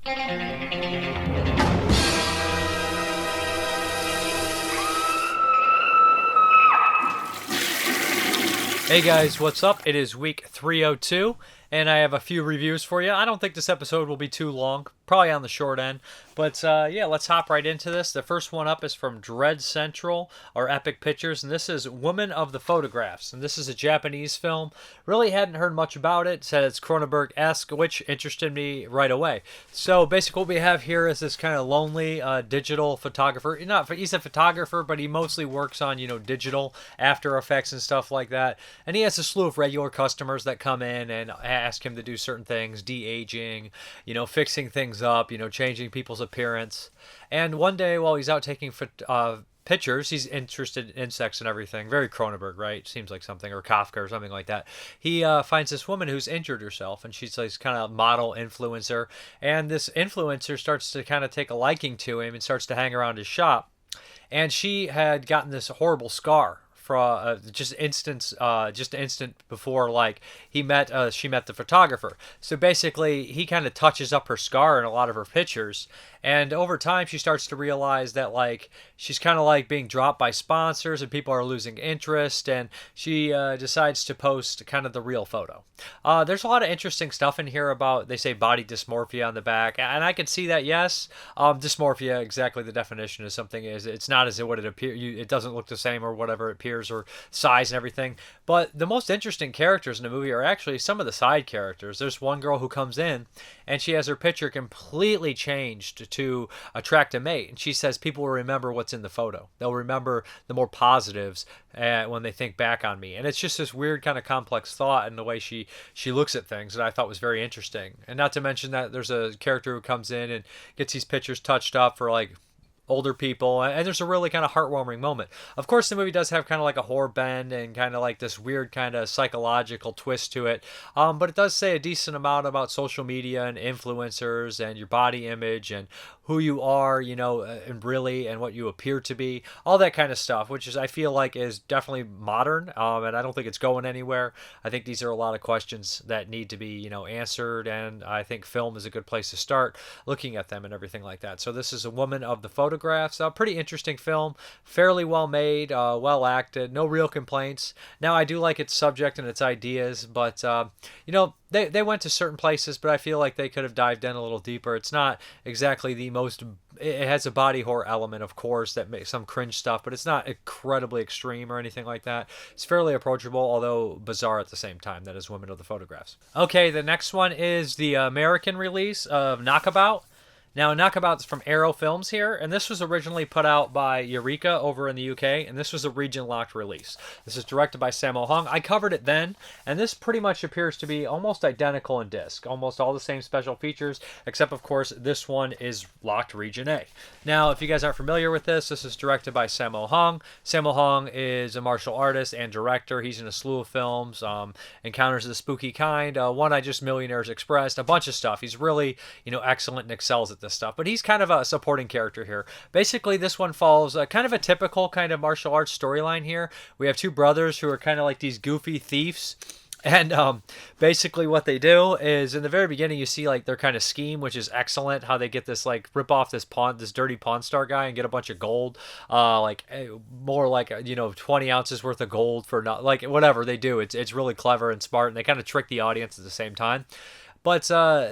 Hey guys, what's up? It is week 302, and I have a few reviews for you. I don't think this episode will be too long, probably on the short end, but yeah, let's hop right into this. The first one up is from Dread Central, or Epic Pictures, and this is Woman of the Photographs, and this is a Japanese film. Really hadn't heard much about it. Said it's Cronenberg-esque, which interested me right away. So basically what we have here is this kind of lonely digital photographer. He's a photographer, but he mostly works on, digital After Effects and stuff like that. And he has a slew of regular customers that come in and ask him to do certain things, de-aging, fixing things up, changing people's appearance. And one day while he's out taking pictures, he's interested in insects and everything. Very Cronenberg, right? Seems like something, or Kafka or something like that. He finds this woman who's injured herself, and she's like kind of model influencer. And this influencer starts to kind of take a liking to him and starts to hang around his shop. And she had gotten this horrible scar for just instant before, like she met the photographer. So basically he kind of touches up her scar in a lot of her pictures, and over time she starts to realize that like she's kind of like being dropped by sponsors and people are losing interest, and she decides to post kind of the real photo. There's a lot of interesting stuff in here about, they say, body dysmorphia on the back, and I can see that. Yes, dysmorphia, exactly the definition of something is, it's not as it would appear. It doesn't look the same or whatever it appears, or size and everything. But the most interesting characters in the movie are actually some of the side characters. There's one girl who comes in and she has her picture completely changed to attract a mate, and she says people will remember what's in the photo. They'll remember the more positives when they think back on me. And it's just this weird kind of complex thought in the way she looks at things that I thought was very interesting. And not to mention that there's a character who comes in and gets these pictures touched up for like older people, and there's a really kind of heartwarming moment. Of course, the movie does have kind of like a horror bend and kind of like this weird kind of psychological twist to it, but it does say a decent amount about social media and influencers and your body image and who you are, and really, and what you appear to be, all that kind of stuff, which is, I feel like, is definitely modern, and I don't think it's going anywhere. I think these are a lot of questions that need to be, answered, and I think film is a good place to start looking at them and everything like that. So this is A Woman of the Photographs, a pretty interesting film, fairly well made, well acted, no real complaints. Now, I do like its subject and its ideas, but, they went to certain places, but I feel like they could have dived in a little deeper. It's not exactly the most... It has a body horror element, of course, that makes some cringe stuff, but it's not incredibly extreme or anything like that. It's fairly approachable, although bizarre at the same time. That is Women of the Photographs. Okay, the next one is the American release of Knockabout. Now, Knockabout's from Arrow Films here, and this was originally put out by Eureka over in the UK, and this was a region-locked release. This is directed by Sammo. I covered it then, and this pretty much appears to be almost identical in disc. Almost all the same special features, except, of course, this one is locked Region A. Now, if you guys aren't familiar with this is directed by Sammo Hung. Sammo Hung is a martial artist and director. He's in a slew of films, Encounters of the Spooky Kind, One Eye Just Millionaires Expressed, a bunch of stuff. He's really, excellent and excels at this stuff, but he's kind of a supporting character here. Basically, this one follows kind of a typical kind of martial arts storyline here. We have two brothers who are kind of like these goofy thieves, and basically what they do is, in the very beginning, you see like their kind of scheme, which is excellent, how they get this, like, rip off this dirty Pawn Star guy and get a bunch of gold, more like 20 ounces worth of gold for not, like, whatever they do. It's really clever and smart, and they kind of trick the audience at the same time. But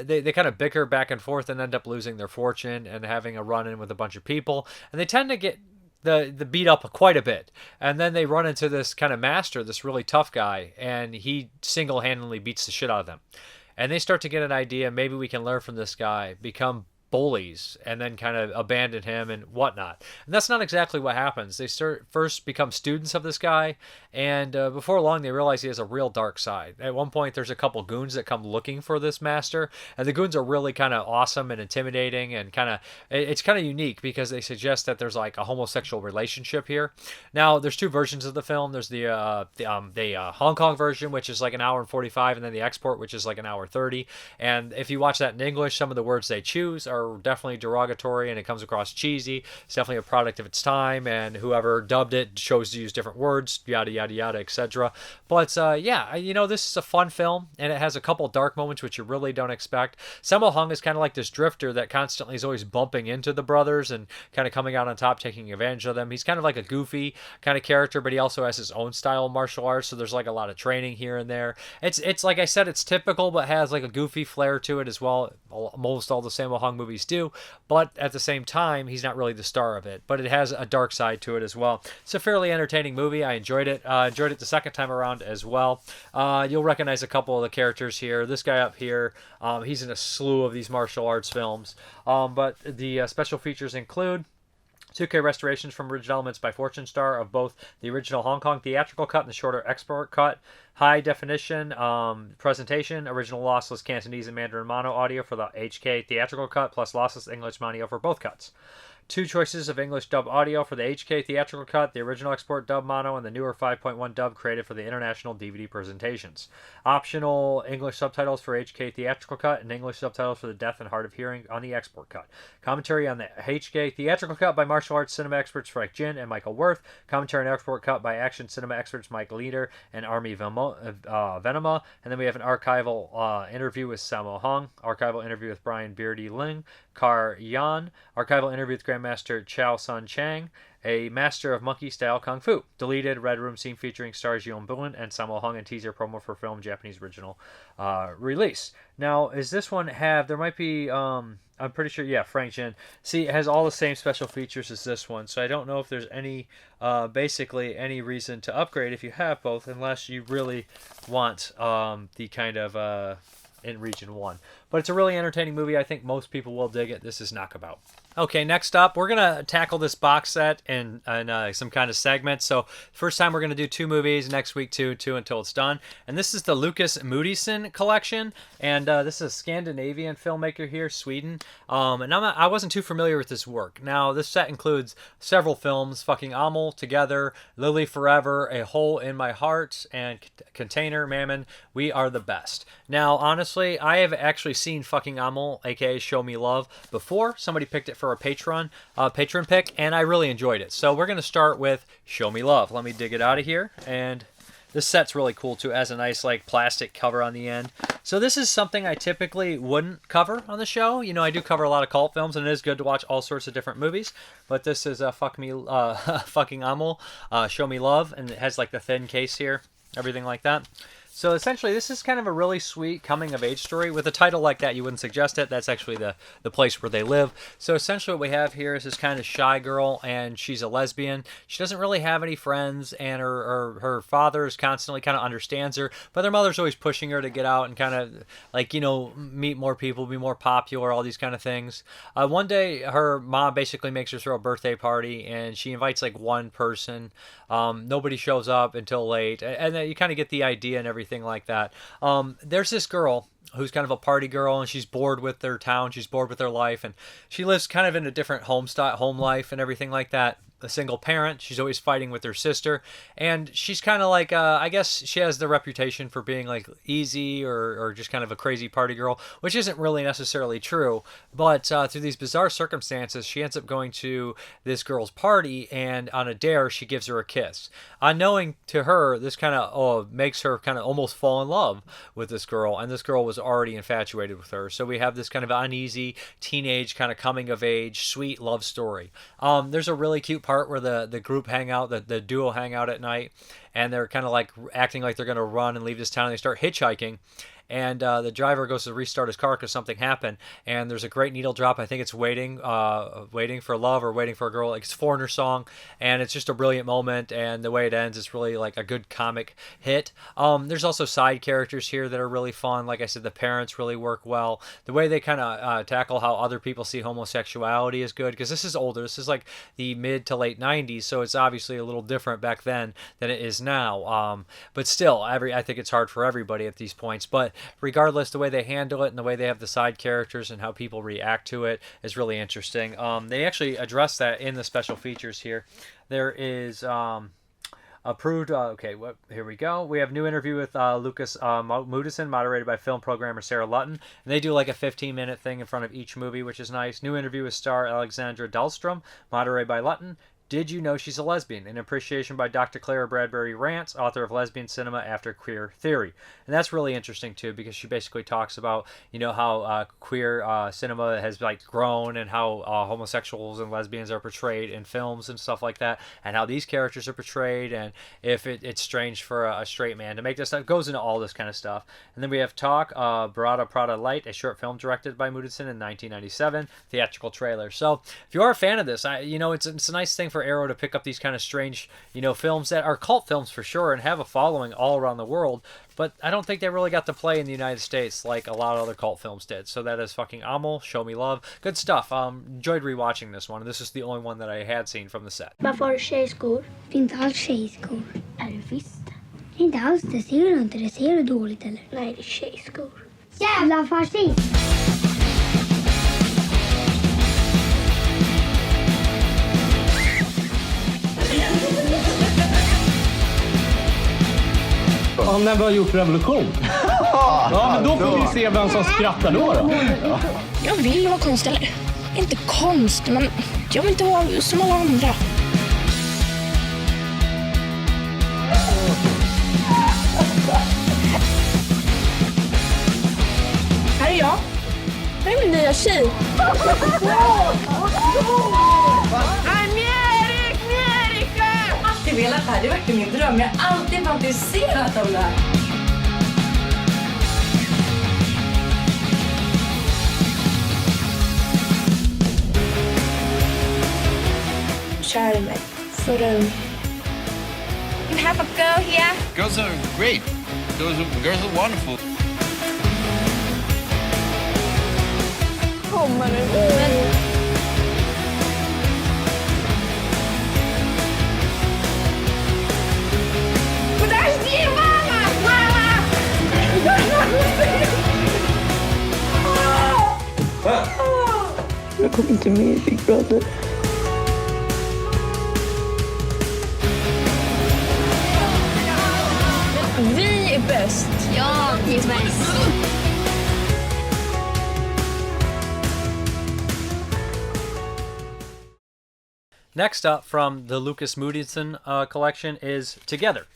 they kind of bicker back and forth and end up losing their fortune and having a run-in with a bunch of people. And they tend to get the beat up quite a bit. And then they run into this kind of master, this really tough guy, and he single-handedly beats the shit out of them. And they start to get an idea, maybe we can learn from this guy, become bullies, and then kind of abandon him and whatnot. And that's not exactly what happens. They first become students of this guy, and before long they realize he has a real dark side. At one point there's a couple goons that come looking for this master, and the goons are really kind of awesome and intimidating, and it's kind of unique because they suggest that there's like a homosexual relationship here. Now, there's two versions of the film. There's the Hong Kong version, which is like an hour and 45, and then the export, which is like an hour 30. And if you watch that in English, some of the words they choose are are definitely derogatory and it comes across cheesy. It's definitely a product of its time, and whoever dubbed it chose to use different words, yada yada yada, etc. But yeah, this is a fun film, and it has a couple dark moments which you really don't expect. Sammo Hung is kind of like this drifter that constantly is always bumping into the brothers and kind of coming out on top, taking advantage of them. He's kind of like a goofy kind of character, but he also has his own style of martial arts, so there's like a lot of training here and there. It's like I said, it's typical, but has like a goofy flair to it as well. Most all the Sammo Hung movies do, but at the same time, he's not really the star of it. But it has a dark side to it as well. It's a fairly entertaining movie. I enjoyed it. Enjoyed it the second time around as well. You'll recognize a couple of the characters here. This guy up here, he's in a slew of these martial arts films. But the special features include 2K restorations from original elements by Fortune Star of both the original Hong Kong theatrical cut and the shorter export cut. High definition presentation, original lossless Cantonese and Mandarin mono audio for the HK theatrical cut, plus lossless English mono for both cuts. 2 choices of English dub audio for the HK theatrical cut, the original export dub mono, and the newer 5.1 dub created for the international DVD presentations. Optional English subtitles for HK theatrical cut and English subtitles for the deaf and hard of hearing on the export cut. Commentary on the HK theatrical cut by martial arts cinema experts Frank Jin and Michael Worth. Commentary on export cut by action cinema experts Mike Leader and Army Venema. And then we have an archival interview with Sammo Hung, archival interview with Brian Beardy Ling, Kar Yan, archival interview with Grandmaster Chow Sun Chang, a master of monkey style kung fu. Deleted Red Room scene featuring stars Yeon Boon and Sammo Hung, and teaser promo for film Japanese original release. Now, is this one have? There might be. I'm pretty sure. Yeah, Frank Jin. See, it has all the same special features as this one, so I don't know if there's any, basically any reason to upgrade if you have both, unless you really want the kind of in Region 1. But it's a really entertaining movie. I think most people will dig it. This is Knockabout. Okay, next up, we're going to tackle this box set in some kind of segment. So first time we're going to do 2 movies, next week two until it's done. And this is the Lukas Moodysson collection. And this is a Scandinavian filmmaker here, Sweden. And I wasn't too familiar with this work. Now, this set includes several films, Fucking Amel, Together, Lily Forever, A Hole in My Heart, and Container, Mammon, We Are the Best. Now, honestly, I have actually seen Fucking Amel, aka Show Me Love, before. Somebody picked it for a patron pick, and I really enjoyed it. So we're going to start with Show Me Love. Let me dig it out of here. And this set's really cool too. It has a nice like plastic cover on the end. So this is something I typically wouldn't cover on the show. You know, I do cover a lot of cult films, and it is good to watch all sorts of different movies. But this is Fucking Amel, Show Me Love, and it has like the thin case here, everything like that. So essentially, this is kind of a really sweet coming-of-age story. With a title like that, you wouldn't suggest it. That's actually the place where they live. So essentially what we have here is this kind of shy girl, and she's a lesbian. She doesn't really have any friends, and her father is constantly kind of understands her, but their mother's always pushing her to get out and kind of, like, you know, meet more people, be more popular, all these kind of things. One day, her mom basically makes her throw a birthday party, and she invites, like, one person. Nobody shows up until late, and then you kind of get the idea and everything like that. There's this girl who's kind of a party girl, and she's bored with their town, she's bored with their life, and she lives kind of in a different home life and everything like that. A single parent, she's always fighting with her sister, and she's kind of like I guess she has the reputation for being like easy or just kind of a crazy party girl, which isn't really necessarily true. But through these bizarre circumstances, she ends up going to this girl's party, and on a dare she gives her a kiss. Unknowing to her, this kind of makes her kind of almost fall in love with this girl, and this girl was already infatuated with her. So we have this kind of uneasy teenage kind of coming of age sweet love story. There's a really cute part where the group hang out, the duo hang out at night, and they're kind of like acting like they're going to run and leave this town, and they start hitchhiking. And the driver goes to restart his car because something happened, and there's a great needle drop. I think it's waiting for love or waiting for a girl. Like, it's a Foreigner song, and it's just a brilliant moment. And the way it ends is really like a good comic hit. There's also side characters here that are really fun. Like I said, the parents really work well. The way they kind of tackle how other people see homosexuality is good, because this is older. This is like the mid to late 90s, so it's obviously a little different back then than it is now. But still, I think it's hard for everybody at these points. But regardless, the way they handle it and the way they have the side characters and how people react to it is really interesting. They actually address that in the special features here. There is Approved. Here we go. We have new interview with Lukas Moodysson, moderated by film programmer Sarah Lutton. And they do like a 15-minute thing in front of each movie, which is nice. New interview with star Alexandra Dahlstrom, moderated by Lutton. Did you know she's a lesbian? An appreciation by Dr. Clara Bradbury Rance, author of Lesbian Cinema After Queer Theory. And that's really interesting, too, because she basically talks about, how queer cinema has, grown and how homosexuals and lesbians are portrayed in films and stuff like that, and how these characters are portrayed, and if it's strange for a straight man to make this stuff. It goes into all this kind of stuff. And then we have Talk, Barada Prada Light, a short film directed by Moodysson in 1997, theatrical trailer. So if you are a fan of this, it's a nice thing for Arrow to pick up these kind of strange, films that are cult films for sure and have a following all around the world, but I don't think they really got to play in the United States like a lot of other cult films did. So that is fucking Amel, Show Me Love. Good stuff. Enjoyed rewatching this one. This is the only one that I had seen from the set. Varför har du tjejskor? Det är inte alls tjejskor. Är det visst? Inte alls, det ser du inte. Det ser du dåligt eller? Nej, det är tjejskor. Jävla fascist! Ja, när vi har gjort revolution. Ja, men då får vi se vem som skrattar då. Ja. Jag vill vara konstnär. Inte konst, men jag vill inte vara som alla andra. Här är jag. Här är min nya tjej. Jag velat det här, det är verkligen min dröm. Jag har alltid fantiserat om det här. Kär mig. För you have a girl here? Girls are great. Girls are wonderful. Kommer du? Jag kommer inte med i Big Brother. Vi är bäst. Ja, vi är bäst. Next up from the Lukas Moodysson collection is Together.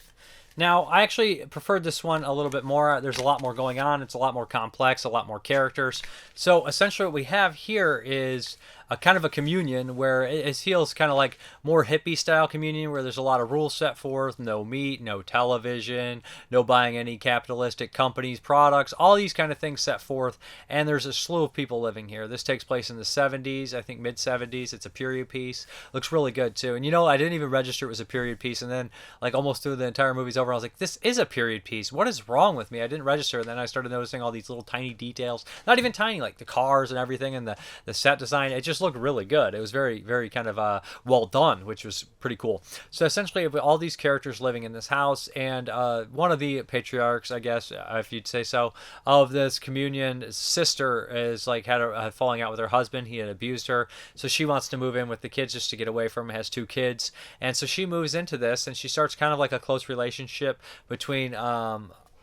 Now, I actually preferred this one a little bit more. There's a lot more going on. It's a lot more complex, a lot more characters. So essentially what we have here is a kind of a communion where it feels kind of like more hippie style communion where there's a lot of rules set forth, no meat, no television, no buying any capitalistic companies' products, all these kind of things set forth, and there's a slew of people living here. This takes place in the 70s, I think mid-70s. It's a period piece. Looks really good too. And I didn't even register it was a period piece, and then like almost through the entire movie's over, I was like, this is a period piece. What is wrong with me? I didn't register, and then I started noticing all these little tiny details. Not even tiny, like the cars and everything and the set design. It just looked really good. It was very, very kind of well done, which was pretty cool. So essentially, all these characters living in this house, and one of the patriarchs, I guess, if you'd say so, of this communion's sister is like had a falling out with her husband. He had abused her, so she wants to move in with the kids just to get away from him. Has 2 kids, and so she moves into this, and she starts kind of like a close relationship between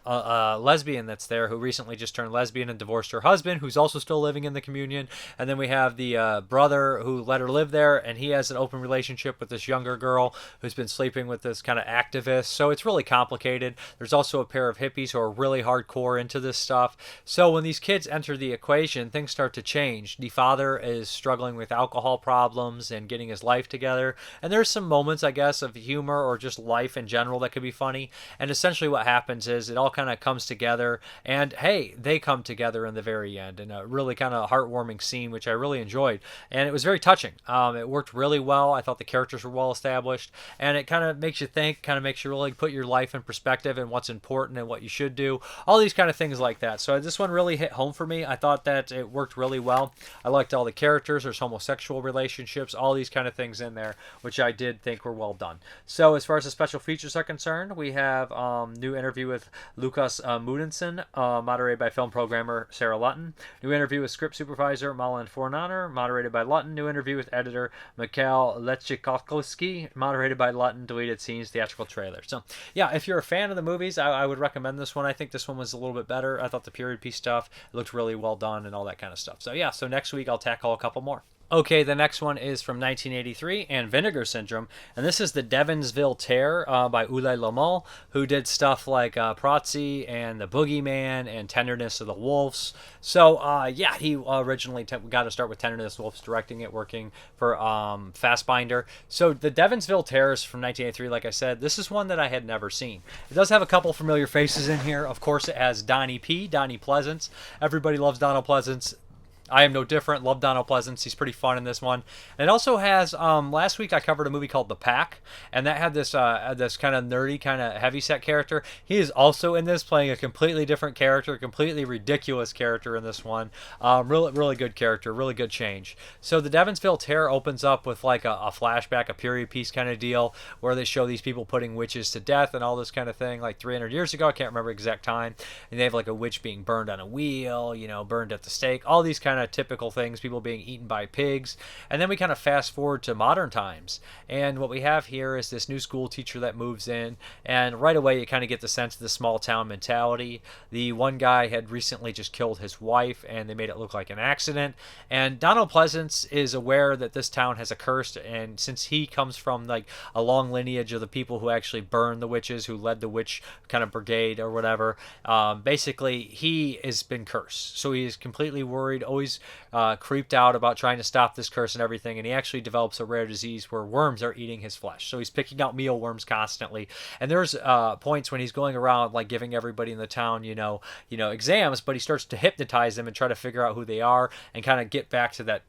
a lesbian that's there who recently just turned lesbian and divorced her husband, who's also still living in the communion. And then we have the brother who let her live there, and he has an open relationship with this younger girl who's been sleeping with this kind of activist. So it's really complicated. There's also a pair of hippies who are really hardcore into this stuff. So when these kids enter the equation, things start to change. The father is struggling with alcohol problems and getting his life together. And there's some moments, I guess, of humor or just life in general that could be funny. And essentially what happens is it all kind of comes together, and hey, they come together in the very end in a really kind of heartwarming scene, which I really enjoyed, and it was very touching. It worked really well. I thought the characters were well established, and it kind of makes you think, kind of makes you really put your life in perspective and what's important and what you should do, all these kind of things like that. So this one really hit home for me. I thought that it worked really well. I liked all the characters. There's homosexual relationships, all these kind of things in there, which I did think were well done. So as far as the special features are concerned, we have new interview with Lukas Moodysson, moderated by film programmer Sarah Lutton. New interview with script supervisor Malin Fornaner, moderated by Lutton. New interview with editor Mikhail Lechikowski, moderated by Lutton. Deleted scenes, theatrical trailer. So, yeah, if you're a fan of the movies, I would recommend this one. I think this one was a little bit better. I thought the period piece stuff looked really well done and all that kind of stuff. So, yeah, so next week I'll tackle a couple more. Okay, the next one is from 1983 and Vinegar Syndrome, and this is the Devonsville Tear by Ulli Lommel, who did stuff like Protzy and The Boogeyman and Tenderness of the Wolves. So, yeah, he originally got to start with Tenderness of the Wolves, directing it, working for Fassbinder. So, the Devonsville Tear is from 1983, like I said. This is one that I had never seen. It does have a couple familiar faces in here. Of course, it has Donnie Pleasance. Everybody loves Donald Pleasance. I am no different. Love Donald Pleasance. He's pretty fun in this one. And it also has, last week I covered a movie called The Pack, and that had this kind of nerdy, kind of heavyset character. He is also in this, playing a completely different character, completely ridiculous character in this one. Really good character, really good change. So the Devonsville Tear opens up with like a flashback, a period piece kind of deal, where they show these people putting witches to death and all this kind of thing, like 300 years ago. I can't remember exact time. And they have like a witch being burned on a wheel, burned at the stake, all these kind of typical things, people being eaten by pigs. And then we kind of fast forward to modern times, and what we have here is this new school teacher that moves in, and right away you kind of get the sense of the small town mentality. The one guy had recently just killed his wife, and they made it look like an accident, and Donald Pleasance is aware that this town has a curse, and since he comes from like a long lineage of the people who actually burned the witches, who led the witch kind of brigade or whatever, basically he has been cursed, so he is completely worried, always creeped out about trying to stop this curse and everything, and he actually develops a rare disease where worms are eating his flesh, so he's picking out mealworms constantly. And there's points when he's going around like giving everybody in the town exams, but he starts to hypnotize them and try to figure out who they are and kind of get back to that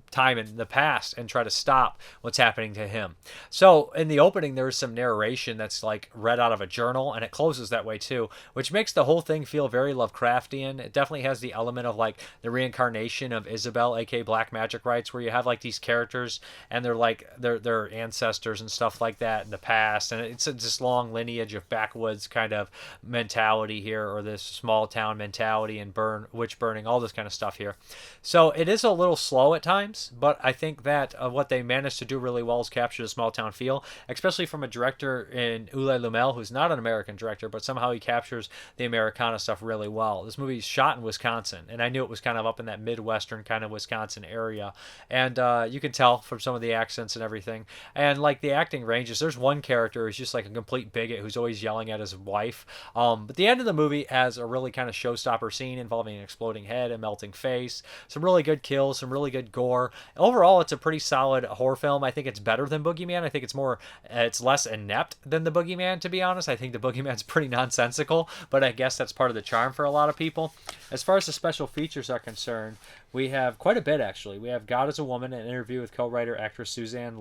time in the past and try to stop what's happening to him. So in the opening there's some narration that's like read out of a journal, and it closes that way too, which makes the whole thing feel very Lovecraftian. It definitely has the element of like the reincarnation of Isabel, aka Black Magic Rites, where you have like these characters and they're like their ancestors and stuff like that in the past, and it's this long lineage of backwoods kind of mentality here, or this small town mentality, and witch burning, all this kind of stuff here. So it is a little slow at times, but I think that what they managed to do really well is capture the small town feel, especially from a director in Ulli Lommel, who's not an American director, but somehow he captures the Americana stuff really well. This movie is shot in Wisconsin, and I knew it was kind of up in that Midwestern kind of Wisconsin area, and you can tell from some of the accents and everything, and like the acting ranges. There's one character who's just like a complete bigot who's always yelling at his wife, but the end of the movie has a really kind of showstopper scene involving an exploding head and melting face, some really good kills, some really good gore. Overall, it's a pretty solid horror film. I think it's better than Boogeyman. I think it's less inept than the Boogeyman, to be honest. I think the Boogeyman's pretty nonsensical, but I guess that's part of the charm for a lot of people. As far as the special features are concerned, we have quite a bit, actually. We have God is a Woman, an interview with co-writer actress Susanna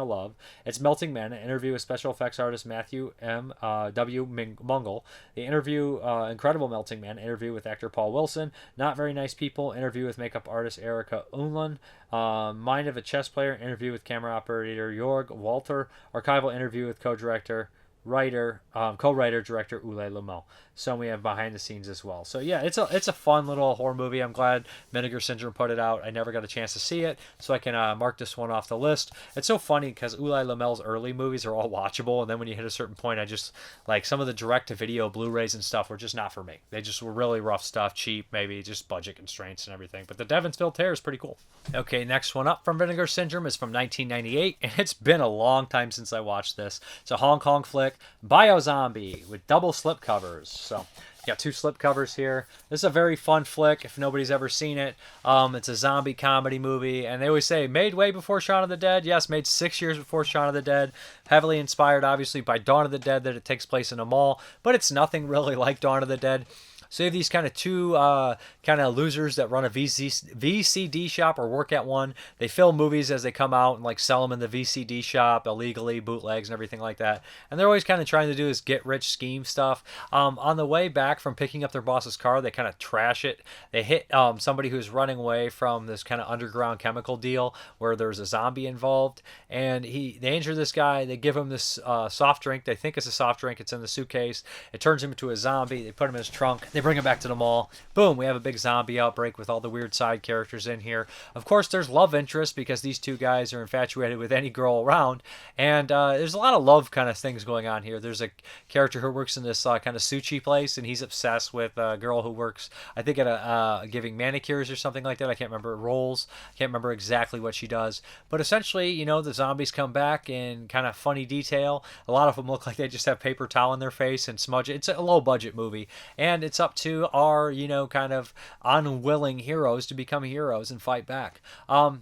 Love. It's Melting Men, an interview with special effects artist Matthew W. Mungle. The interview, Incredible Melting Man, interview with actor Paul Wilson. Not Very Nice People, interview with makeup artist Erica Unlund. Mind of a Chess Player, interview with camera operator Jorg Walter. Archival interview with co-writer director Ulli Lommel. So we have behind the scenes as well. So yeah, it's a fun little horror movie. I'm glad Vinegar Syndrome put it out. I never got a chance to see it, so I can mark this one off the list. It's so funny because Ulli Lommel's early movies are all watchable, and then when you hit a certain point, I just like some of the direct-to-video Blu-rays and stuff were just not for me. They just were really rough stuff, cheap, maybe just budget constraints and everything. But the Devonsville Tear is pretty cool. Okay, next one up from Vinegar Syndrome is from 1998, and it's been a long time since I watched this. It's a Hong Kong flick, Biozombie, with double slip covers. So you got two slip covers here. This is a very fun flick if nobody's ever seen it. It's a zombie comedy movie, and they always say made way before Shaun of the Dead. Yes, made 6 years before Shaun of the Dead. Heavily inspired, obviously, by Dawn of the Dead, that it takes place in a mall, but it's nothing really like Dawn of the Dead. So you have these kind of two kind of losers that run a VCD shop or work at one. They film movies as they come out and like sell them in the VCD shop illegally, bootlegs and everything like that. And they're always kind of trying to do this get rich scheme stuff. On the way back from picking up their boss's car, they kind of trash it. They hit somebody who's running away from this kind of underground chemical deal where there's a zombie involved, and they injure this guy. They give him this soft drink. They think it's a soft drink. It's in the suitcase. It turns him into a zombie. They put him in his trunk. They bring him back to the mall. Boom, we have a big zombie outbreak with all the weird side characters in here. Of course, there's love interest because these two guys are infatuated with any girl around, and there's a lot of love kind of things going on here. There's a character who works in this kind of sushi place, and he's obsessed with a girl who works, I think, at a giving manicures or something like that. I can't remember roles. I can't remember exactly what she does. But essentially, you know, the zombies come back in kind of funny detail. A lot of them look like they just have paper towel in their face and smudge it. It's a low-budget movie, and it's up to our, you know, kind of unwilling heroes to become heroes and fight back.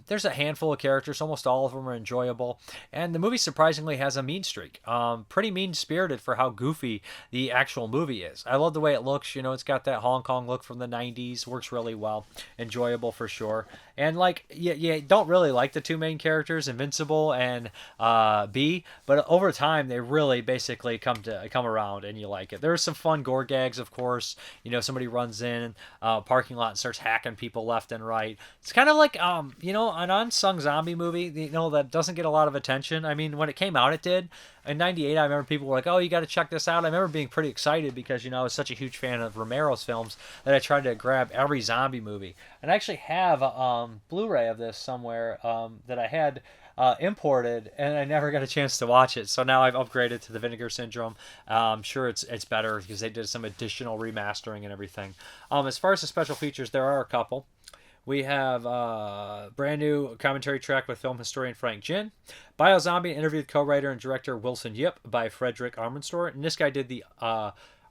There's a handful of characters. Almost all of them are enjoyable, and the movie surprisingly has a mean streak. Pretty mean-spirited for how goofy the actual movie is. I love the way it looks. You know, it's got that Hong Kong look from the 90s. Works really well. Enjoyable for sure. And like, you don't really like the two main characters, Invincible and B, but over time they really basically come around, and you like it. There's some fun gore gags, of course. You know, somebody runs in a parking lot and starts hacking people left and right. It's kind of like you know, an unsung zombie movie, you know, that doesn't get a lot of attention. I mean, when it came out, it did. In 98, I remember people were like, oh, you got to check this out. I remember being pretty excited because, you know, I was such a huge fan of Romero's films that I tried to grab every zombie movie. And I actually have a Blu-ray of this somewhere that I had imported, and I never got a chance to watch it. So now I've upgraded to the Vinegar Syndrome. I'm sure it's better because they did some additional remastering and everything. As far as the special features, there are a couple. We have a brand new commentary track with film historian Frank Jin. Biozombie, interview with co-writer and director Wilson Yip by Frederick Armendstor. And this guy did the,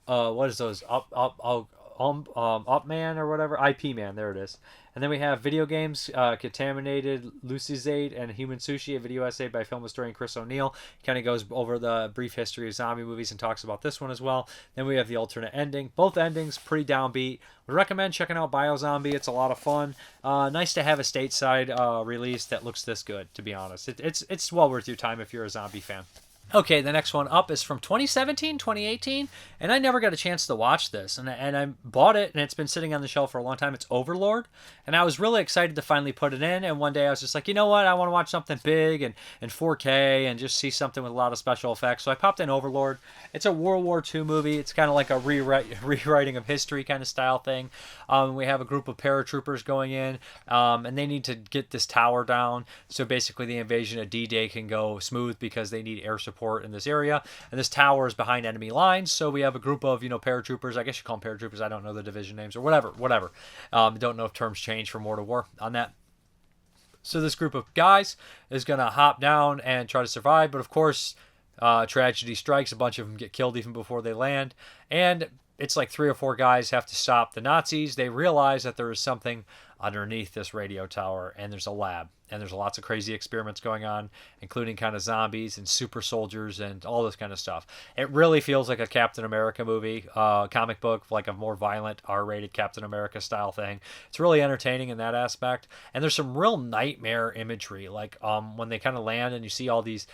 what is those? Up Man or whatever? IP Man, there it is. And then we have video games, Contaminated Lucizade and Human Sushi, a video essay by film historian Chris O'Neill. He kind of goes over the brief history of zombie movies and talks about this one as well. Then we have the alternate ending. Both endings pretty downbeat. Would recommend checking out Biozombie. It's a lot of fun. Nice to have a stateside release that looks this good, to be honest. It's well worth your time if you're a zombie fan. Okay, the next one up is from 2017, 2018, and I never got a chance to watch this, and I bought it, and it's been sitting on the shelf for a long time. It's Overlord, and I was really excited to finally put it in, and one day I was just like, you know what, I want to watch something big and 4K and just see something with a lot of special effects, so I popped in Overlord. It's a World War II movie. It's kind of like a rewriting of history kind of style thing. We have a group of paratroopers going in, and they need to get this tower down, so basically the invasion of D-Day can go smooth because they need air support in this area, and this tower is behind enemy lines, so we have a group of, you know, paratroopers. I guess you call them paratroopers. I don't know the division names or whatever. Don't know if terms change from war to war on that. So this group of guys is gonna hop down and try to survive, but of course tragedy strikes. A bunch of them get killed even before they land, and it's like 3 or 4 guys have to stop the Nazis. They realize that there is something underneath this radio tower, and there's a lab, and there's lots of crazy experiments going on, including kind of zombies and super soldiers and all this kind of stuff. It really feels like a Captain America movie, comic book, like a more violent R-rated Captain America style thing. It's really entertaining in that aspect, and there's some real nightmare imagery, like when they kind of land and you see all these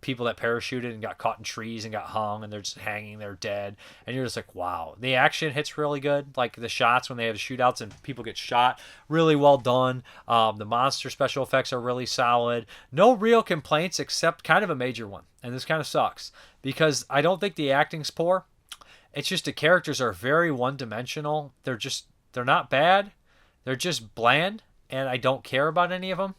people that parachuted and got caught in trees and got hung, and they're just hanging there dead, and you're just like, wow. The action hits really good, like the shots when they have the shootouts and people get shot, really well done. The monster special effects are really solid. No real complaints except kind of a major one, and this kind of sucks because I don't think the acting's poor. It's just the characters are very one-dimensional. They're not bad. They're just bland, and I don't care about any of them.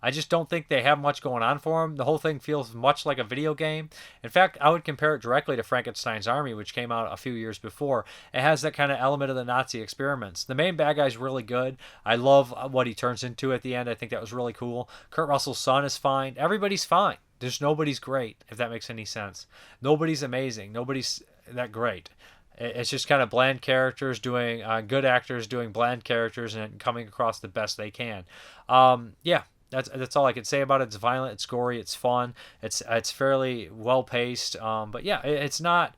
I just don't think they have much going on for them. The whole thing feels much like a video game. In fact, I would compare it directly to Frankenstein's Army, which came out a few years before. It has that kind of element of the Nazi experiments. The main bad guy's really good. I love what he turns into at the end. I think that was really cool. Kurt Russell's son is fine. Everybody's fine. Nobody's great, if that makes any sense. Nobody's amazing. Nobody's that great. It's just kind of bland characters doing, good actors doing bland characters and coming across the best they can. Yeah. That's all I can say about it. It's violent, it's gory, it's fun, it's fairly well paced. But yeah, it's not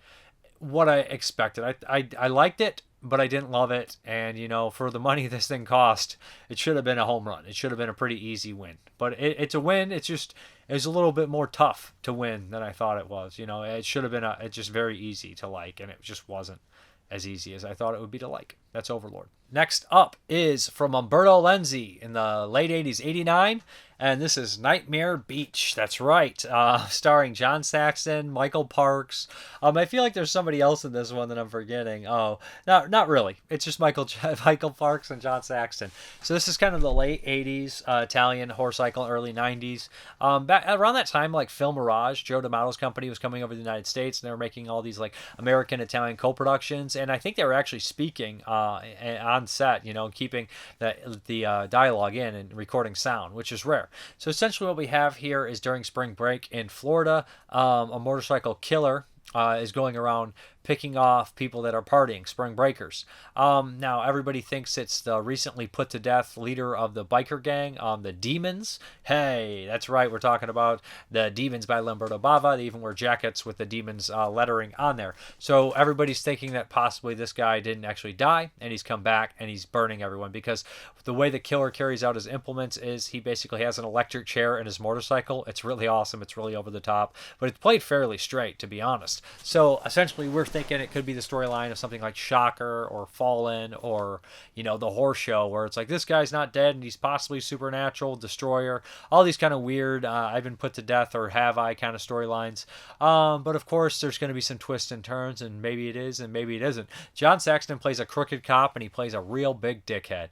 what I expected. I liked it. but I didn't love it. And, for the money this thing cost, it should have been a home run. It should have been a pretty easy win. But it's a win. It's a little bit more tough to win than I thought it was. It should have been it's just very easy to like, and it just wasn't as easy as I thought it would be to like. That's Overlord. Next up is from Umberto Lenzi in the late 80s, 89. And this is Nightmare Beach. That's right. Starring John Saxon, Michael Parks. I feel like there's somebody else in this one that I'm forgetting. Oh, not really. It's just Michael Parks and John Saxon. So this is kind of the late 80s Italian horror cycle, early 90s. Back around that time, like Film Mirage, Joe D'Amato's company was coming over to the United States, and they were making all these like American-Italian co-productions. And I think they were actually speaking on set, keeping the dialogue in and recording sound, which is rare. So essentially what we have here is during spring break in Florida, a motorcycle killer is going around picking off people that are partying, spring breakers. Now, everybody thinks it's the recently put to death leader of the biker gang, the Demons. Hey, that's right, we're talking about the Demons by Lamberto Bava. They even wear jackets with the Demons lettering on there. So everybody's thinking that possibly this guy didn't actually die, and he's come back, and he's burning everyone, because the way the killer carries out his implements is he basically has an electric chair in his motorcycle. It's really awesome. It's really over the top, but it's played fairly straight, to be honest. So essentially, we're thinking it could be the storyline of something like Shocker or Fallen or, the Horror Show, where it's like this guy's not dead and he's possibly supernatural, destroyer, all these kind of weird I've been put to death or have I kind of storylines. But of course, there's going to be some twists and turns, and maybe it is and maybe it isn't. John Saxon plays a crooked cop, and he plays a real big dickhead.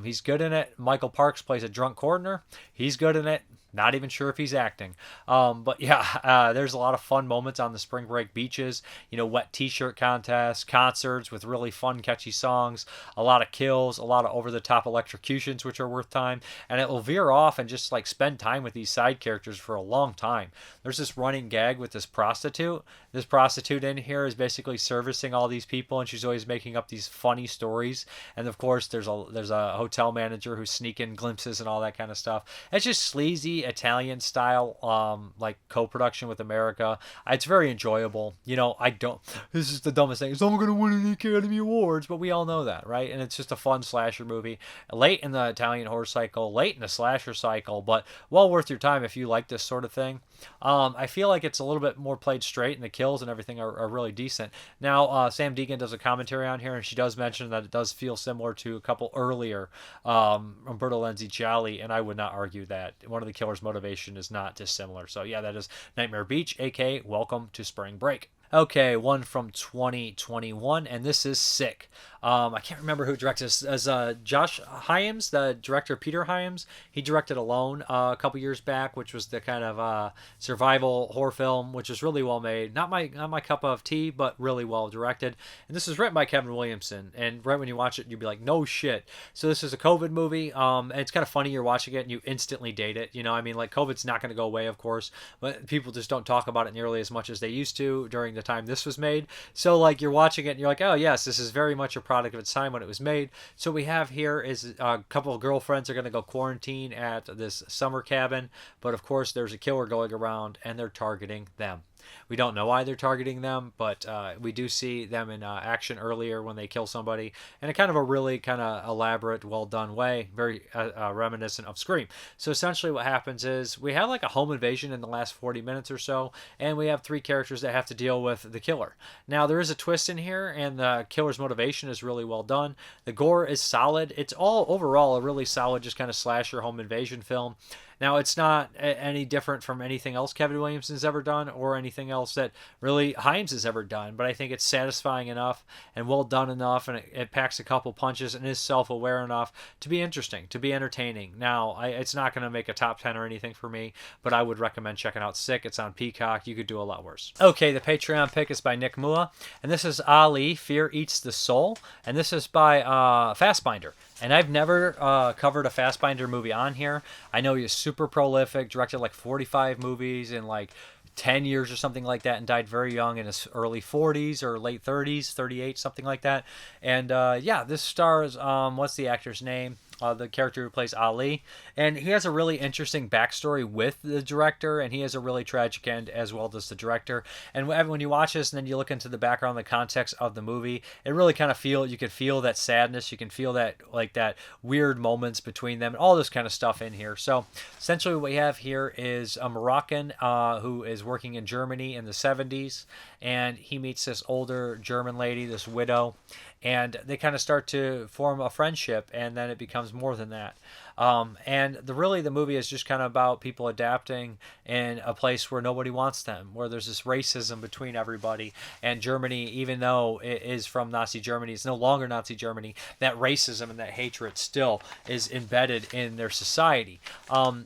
He's good in it. Michael Parks plays a drunk coroner. He's good in it. Not even sure if he's acting. But yeah, there's a lot of fun moments on the spring break beaches. Wet t-shirt contests, concerts with really fun, catchy songs, a lot of kills, a lot of over-the-top electrocutions, which are worth time. And it will veer off and just like spend time with these side characters for a long time. There's this running gag with this prostitute. This prostitute in here is basically servicing all these people, and she's always making up these funny stories. And of course, there's a hotel manager who's sneaking glimpses and all that kind of stuff. It's just sleazy Italian style, like co-production with America. It's very enjoyable. This is the dumbest thing. It's not going to win any Academy Awards, but we all know that, right? And it's just a fun slasher movie. Late in the Italian horror cycle, late in the slasher cycle, but well worth your time if you like this sort of thing. I feel like it's a little bit more played straight, and the kills and everything are really decent. Now, Sam Deegan does a commentary on here, and she does mention that it does feel similar to a couple earlier Umberto Lenzi Gialli, and I would not argue that. One of the killer's motivation is not dissimilar. So yeah, that is Nightmare Beach, aka Welcome to Spring Break. Okay, one from 2021, and this is Sick. I can't remember who directed this. As Josh Hyams, the director Peter Hyams, he directed Alone a couple years back, which was the kind of survival horror film, which is really well made. Not my cup of tea, but really well directed. And this is written by Kevin Williamson. And right when you watch it, you'd be like, no shit. So this is a COVID movie, and it's kind of funny. You're watching it and you instantly date it. Like COVID's not going to go away, of course, but people just don't talk about it nearly as much as they used to during the time this was made. So like you're watching it and you're like, oh yes, this is very much a product of its time when it was made. So what we have here is a couple of girlfriends are going to go quarantine at this summer cabin, but of course there's a killer going around and they're targeting them. We don't know why they're targeting them, but we do see them in action earlier when they kill somebody in a kind of a really kind of elaborate, well-done way, very reminiscent of Scream. So essentially what happens is we have like a home invasion in the last 40 minutes or so, and we have three characters that have to deal with the killer. Now, there is a twist in here, and the killer's motivation is really well done. The gore is solid. It's all overall a really solid, just kind of slasher home invasion film. Now, it's not any different from anything else Kevin Williamson's ever done or anything else that really Hyams has ever done, but I think it's satisfying enough and well done enough, and it packs a couple punches and is self-aware enough to be interesting, to be entertaining. Now, it's not going to make a top 10 or anything for me, but I would recommend checking out Sick. It's on Peacock. You could do a lot worse. Okay, the Patreon pick is by Nick Mua, and this is Ali, Fear Eats the Soul, and this is by Fassbinder. And I've never covered a Fassbinder movie on here. I know he's super prolific, directed like 45 movies in like 10 years or something like that, and died very young in his early 40s or late 30s, 38, something like that. And yeah, this stars, what's the actor's name? the character who plays Ali, and he has a really interesting backstory with the director, and he has a really tragic end as well as the director. And when you watch this and then you look into the background, the context of the movie, it really kind of you can feel that sadness, you can feel that like that weird moments between them, all this kind of stuff in here. So essentially what we have here is a Moroccan who is working in Germany in the 70s, and he meets this older German lady, this widow, and they kind of start to form a friendship, and then it becomes more than that. And the movie is just kind of about people adapting in a place where nobody wants them, where there's this racism between everybody. And Germany, even though it is from Nazi Germany, it's no longer Nazi Germany, that racism and that hatred still is embedded in their society.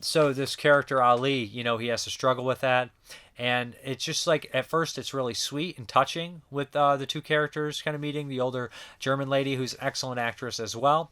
So this character, Ali, he has to struggle with that. And it's just like, at first, it's really sweet and touching with the two characters kind of meeting, the older German lady, who's an excellent actress as well.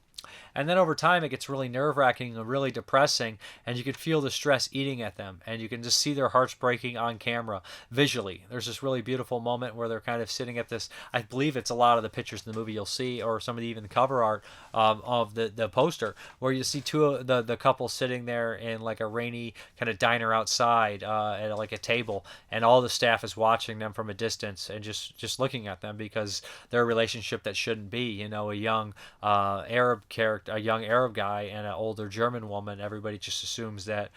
And then over time, it gets really nerve-wracking and really depressing, and you can feel the stress eating at them, and you can just see their hearts breaking on camera visually. There's this really beautiful moment where they're kind of sitting at this, I believe it's a lot of the pictures in the movie you'll see, or some of even the cover art of the poster, where you see two of the couple sitting there in like a rainy kind of diner outside at like a table, and all the staff is watching them from a distance and just looking at them, because they're a relationship that shouldn't be. A young Arab character, a young Arab guy, and an older German woman. Everybody just assumes that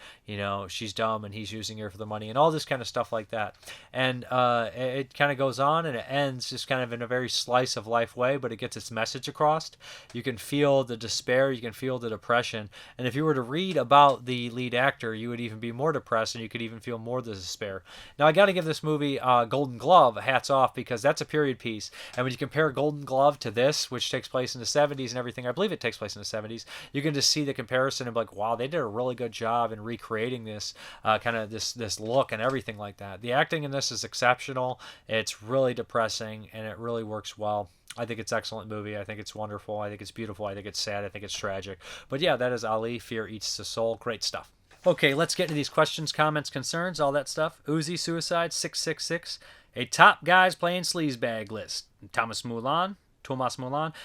she's dumb and he's using her for the money, and all this kind of stuff like that. And it kind of goes on, and it ends just kind of in a very slice of life way, but it gets its message across. You can feel the despair, you can feel the depression, and if you were to read about the lead actor, you would even be more depressed, and you could even feel more the despair. Now I got to give this movie Golden Glove hats off, because that's a period piece, and when you compare Golden Glove to this, which takes place in the 70s and everything, I believe it takes place in the 70s, you can just see the comparison and be like, wow, they did a really good job in recreating this kind of this look and everything like that. The acting in this is exceptional. It's really depressing, and it really works well. I think it's an excellent movie. I think it's wonderful. I think it's beautiful. I think it's sad. I think it's tragic. But yeah, that is Ali, Fear Eats the Soul. Great stuff. Okay, let's get into these questions, comments, concerns, all that stuff. Uzi Suicide 666. A top guys playing sleazebag list. Thomas Mulan,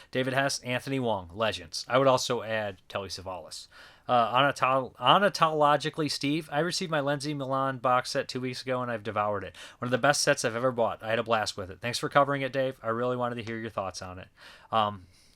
David Hess, Anthony Wong, legends. I would also add Telly Savalas. Onatologically, Steve, I received my Lenzi Milan box set 2 weeks ago, and I've devoured it. One of the best sets I've ever bought. I had a blast with it. Thanks for covering it, Dave. I really wanted to hear your thoughts on it.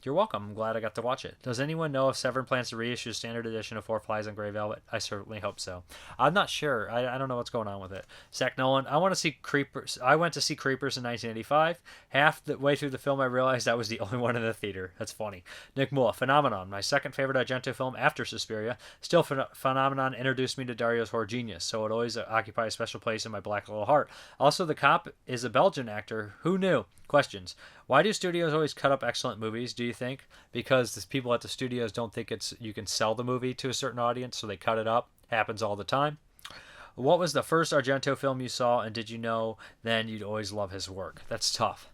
You're welcome. I'm glad I got to watch it. Does anyone know if Severin plans to reissue the standard edition of Four Flies on Grey Velvet? I certainly hope so. I'm not sure. I don't know what's going on with it. Zach Nolan, I want to see Creepers. I went to see Creepers in 1985. Half the way through the film, I realized I was the only one in the theater. That's funny. Nick Moore, Phenomenon, my second favorite Argento film after Suspiria. Still, Phenomenon introduced me to Dario's horror genius, so it always occupies a special place in my black little heart. Also, the cop is a Belgian actor. Who knew? Questions. Why do studios always cut up excellent movies, do you think? Because the people at the studios don't think you can sell the movie to a certain audience, so they cut it up. Happens all the time. What was the first Argento film you saw, and did you know then you'd always love his work? That's tough.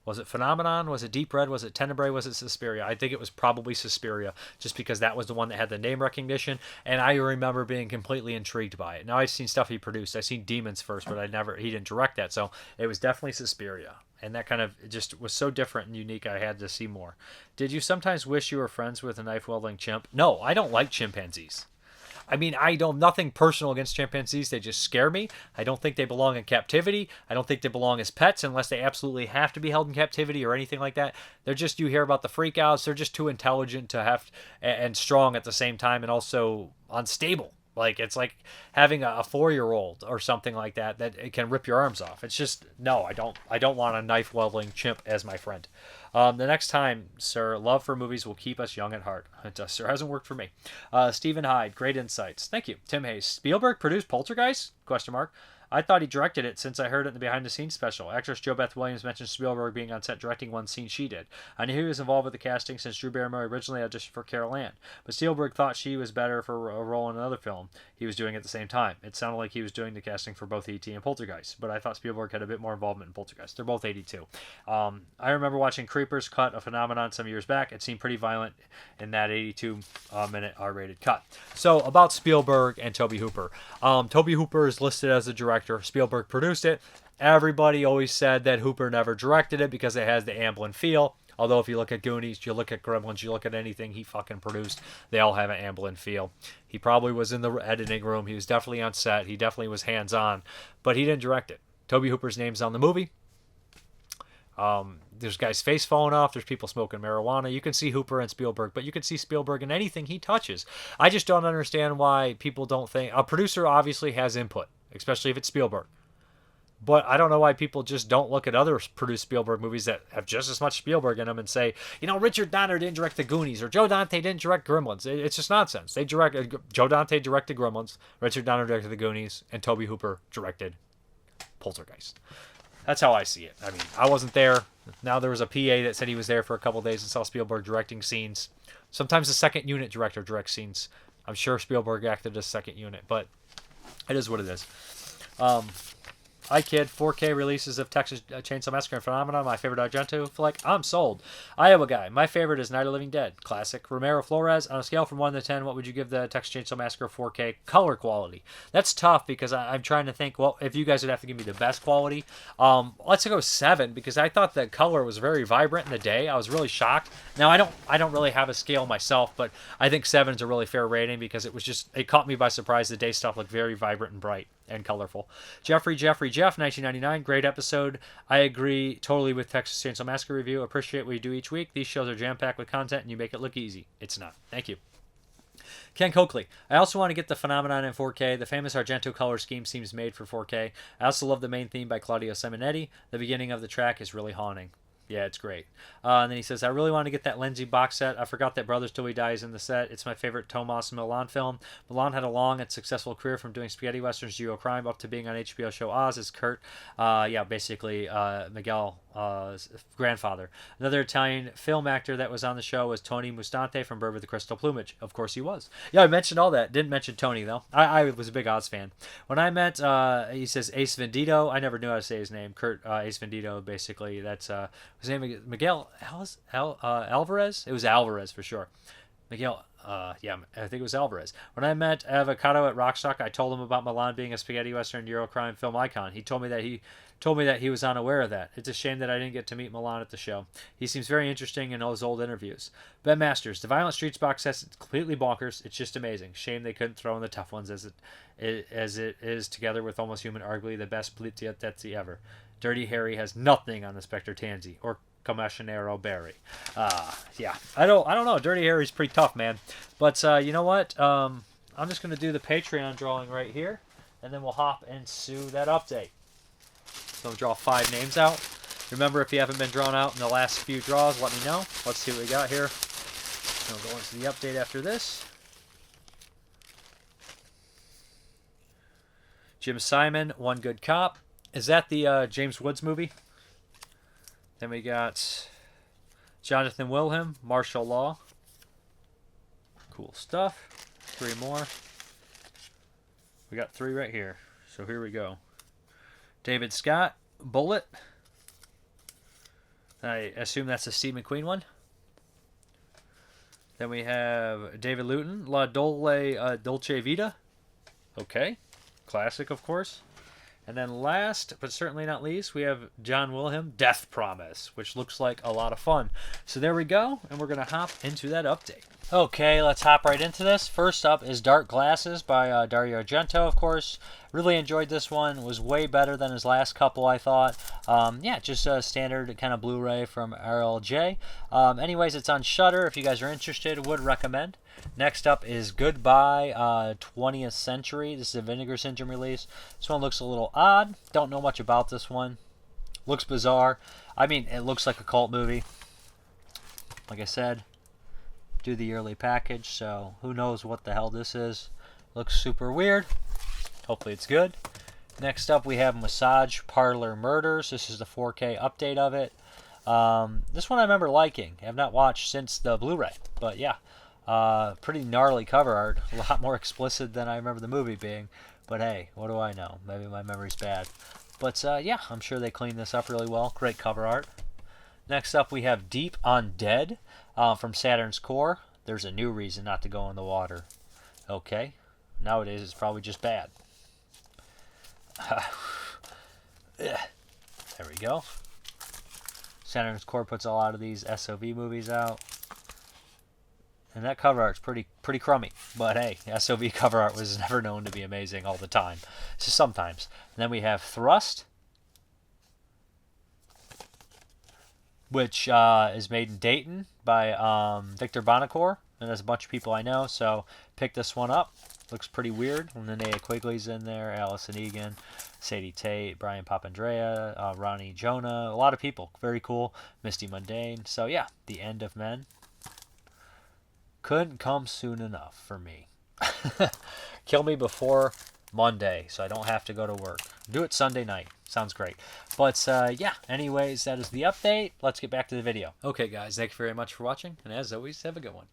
Was it Phenomenon? Was it Deep Red? Was it Tenebrae? Was it Suspiria? I think it was probably Suspiria, just because that was the one that had the name recognition, and I remember being completely intrigued by it. Now, I've seen stuff he produced. I've seen Demons first, but he didn't direct that, so it was definitely Suspiria. And that kind of just was so different and unique, I had to see more. Did you sometimes wish you were friends with a knife-wielding chimp? No, I don't like chimpanzees. I mean, I don't, nothing personal against chimpanzees. They just scare me. I don't think they belong in captivity. I don't think they belong as pets unless they absolutely have to be held in captivity or anything like that. They're just, you hear about the freakouts. They're just too intelligent to have, and strong at the same time, and also unstable. Like, it's like having a 4-year-old or something like that it can rip your arms off. It's just, no, I don't want a knife-wielding chimp as my friend. The next time, sir, love for movies will keep us young at heart. It does, sir. Hasn't worked for me. Stephen Hyde, great insights. Thank you. Tim Hayes, Spielberg produced Poltergeist? ? I thought he directed it since I heard it in the behind-the-scenes special. Actress Jo Beth Williams mentioned Spielberg being on set directing one scene she did. I knew he was involved with the casting since Drew Barrymore originally auditioned for Carol Ann, but Spielberg thought she was better for a role in another film he was doing at the same time. It sounded like he was doing the casting for both E.T. and Poltergeist, but I thought Spielberg had a bit more involvement in Poltergeist. They're both 82. I remember watching Creepers cut a Phenomenon some years back. It seemed pretty violent in that 82-minute R-rated cut. So, about Spielberg and Tobe Hooper. Tobe Hooper is listed as the director. Spielberg produced it. Everybody always said that Hooper never directed it because it has the Amblin feel. Although if you look at Goonies, you look at Gremlins, you look at anything he fucking produced, they all have an Amblin feel. He probably was in the editing room. He was definitely on set. He definitely was hands-on, but he didn't direct it. Tobe Hooper's name's on the movie. There's guys' face falling off. There's people smoking marijuana. You can see Hooper and Spielberg, but you can see Spielberg in anything he touches. I just don't understand why people don't think... A producer obviously has input, especially if it's Spielberg. But I don't know why people just don't look at other produced Spielberg movies that have just as much Spielberg in them and say, Richard Donner didn't direct The Goonies, or Joe Dante didn't direct Gremlins. It's just nonsense. Joe Dante directed Gremlins, Richard Donner directed The Goonies, and Tobe Hooper directed Poltergeist. That's how I see it. I mean, I wasn't there. Now there was a PA that said he was there for a couple of days and saw Spielberg directing scenes. Sometimes the second unit director directs scenes. I'm sure Spielberg acted as second unit, but it is what it is. I kid. 4K releases of Texas Chainsaw Massacre and Phenomenon. My favorite Argento flick. I'm sold. Iowa guy. My favorite is Night of the Living Dead. Classic. Romero Flores. On a scale from 1 to 10, what would you give the Texas Chainsaw Massacre 4K color quality? That's tough because I'm trying to think, well, if you guys would have to give me the best quality, let's go 7 because I thought the color was very vibrant in the day. I was really shocked. Now, I don't really have a scale myself, but I think 7 is a really fair rating because it caught me by surprise. The day stuff looked very vibrant and bright and colorful. Jeff, 1999, great episode. I agree totally with Texas Chainsaw Massacre review. Appreciate what you do each week. These shows are jam-packed with content and you make it look easy. It's not. Thank you. Ken Coakley. I also want to get the Phenomenon in 4K. The famous Argento color scheme seems made for 4K. I also love the main theme by Claudio Simonetti. The beginning of the track is really haunting. Yeah, it's great. And then he says, I really want to get that Lenzi box set. I forgot that Brothers Till We Die is in the set. It's my favorite Tomas Milan film. Milan had a long and successful career from doing spaghetti westerns, Geocrime, up to being on HBO show Oz as Kurt. Basically Miguel's grandfather. Another Italian film actor that was on the show was Tony Mustante from Bird with the Crystal Plumage. Of course he was. Yeah, I mentioned all that. Didn't mention Tony, though. I was a big Oz fan. When I met, he says Ace Vendito. I never knew how to say his name. Kurt Ace Vendito, basically. That's... his name is Miguel Alvarez? It was Alvarez for sure. Miguel, I think it was Alvarez. When I met Avocado at Rockstock, I told him about Milan being a spaghetti western Eurocrime film icon. He told me that he was unaware of that. It's a shame that I didn't get to meet Milan at the show. He seems very interesting in those old interviews. Ben Masters, the Violent Streets box set is completely bonkers. It's just amazing. Shame they couldn't throw in the tough ones as it is together with Almost Human, arguably the best Poliziotti ever. Dirty Harry has nothing on the Spectre Tansy or Commissionero Barry. I don't know. Dirty Harry's pretty tough, man. But you know what? I'm just going to do the Patreon drawing right here, and then we'll hop into that update. So I'll draw 5 names out. Remember, if you haven't been drawn out in the last few draws, let me know. Let's see what we got here. I'll go into the update after this. Jim Simon, One Good Cop. Is that the James Woods movie? Then we got Jonathan Wilhelm, Martial Law. Cool stuff. 3 more. We got 3 right here. So here we go. David Scott, Bullet. I assume that's a Steve McQueen one. Then we have David Luton, La Dolce Vita. Okay. Classic, of course. And then last, but certainly not least, we have John Wilhelm, Death Promise, which looks like a lot of fun. So there we go, and we're going to hop into that update. Okay, let's hop right into this. First up is Dark Glasses by Dario Argento, of course. Really enjoyed this one. It was way better than his last couple, I thought. Just a standard kind of Blu-ray from RLJ. Anyways, it's on Shudder. If you guys are interested, would recommend. Next up is Goodbye 20th Century. This is a Vinegar Syndrome release. This one looks a little odd. Don't know much about this one. Looks bizarre. I mean, it looks like a cult movie. Like I said, do the yearly package, so who knows what the hell this is. Looks super weird. Hopefully it's good. Next up we have Massage Parlor Murders. This is the 4K update of it. This one I remember liking. I have not watched since the Blu-ray, but yeah. Pretty gnarly cover art. A lot more explicit than I remember the movie being. But hey, what do I know? Maybe my memory's bad. But I'm sure they cleaned this up really well. Great cover art. Next up we have Deep Undead from Saturn's Core. There's a new reason not to go in the water. Okay. Nowadays it's probably just bad. There we go. Saturn's Core puts a lot of these SOV movies out. And that cover art's pretty crummy. But hey, SOV cover art was never known to be amazing all the time. It's just sometimes. And then we have Thrust, which is made in Dayton by Victor Bonacore. And there's a bunch of people I know, so pick this one up. Looks pretty weird. And then Linnea Quigley's in there, Allison Egan, Sadie Tate, Brian Papandrea, Ronnie Jonah, a lot of people. Very cool. Misty Mundane. So yeah, The End of Men. Couldn't come soon enough for me. Kill me before Monday, so I don't have to go to work. Do it Sunday night. Sounds great. But yeah, anyways, that is the update. Let's get back to the video. Okay, guys, thank you very much for watching, and as always, have a good one.